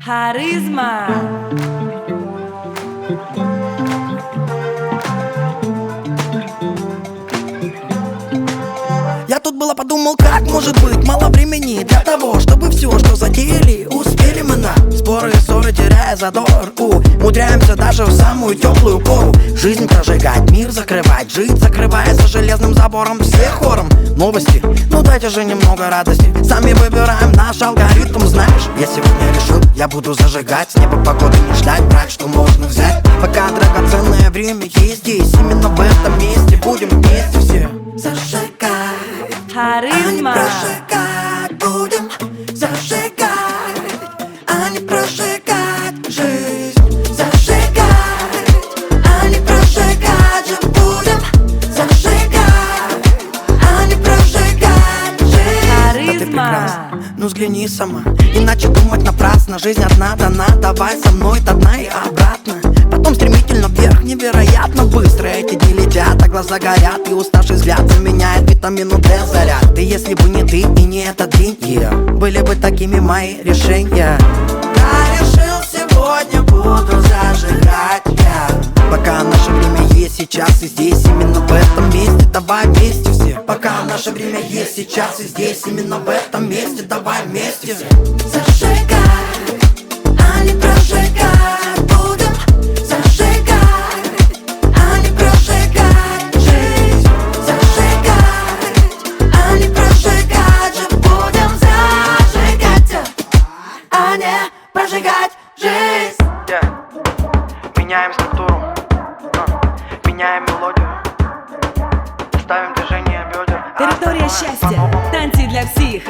Харизма. Я тут было подумал, как может быть мало времени для того, чтобы все, что затеяли, успели мы на споры и ссоры, теряя задор. Умудряемся даже в самую теплую пору жизнь прожигать, мир закрывать, жить, закрывая за железным забором все хором. Новости, ну дайте же немного радости. Сами выбираем наш алгоритм, знаешь. Я сегодня решил, я буду зажигать, с неба погоды не ждать, брать, что можно взять. Пока драгоценное время есть здесь, именно в этом месте будем вместе все зажигать. Харизма. Прожигать будем, зажигать, а не прожигать жизнь. Зажигать, а не прожигать же будем. Зажигать, а не прожигать жизнь. Харизма. Да ты прекрасна, ну взгляни сама, иначе думать напрасно. Жизнь одна дана, давай со мной до дна и обратно. Потом стремительно вверх, невероятно быстро эти дни летят, а глаза горят, и уставший взгляд заменяет витамину D заряд. И если бы не ты и не этот день, были бы такими мои решения. Я решил, сегодня буду зажигать я. Пока наше время есть сейчас и здесь, именно в этом месте, давай вместе все. Пока наше время есть сейчас и здесь, именно в этом месте, давай вместе все. Зажигай, а не прожигай будем. Зажигай, а не прожигать жизнь. Зажигай, а не прожигать же будем. Зажигать, а не прожигать жизнь. Меняем структуру, меняем мелодию, ставим движение бедер. Территория счастья. Танцы для всех.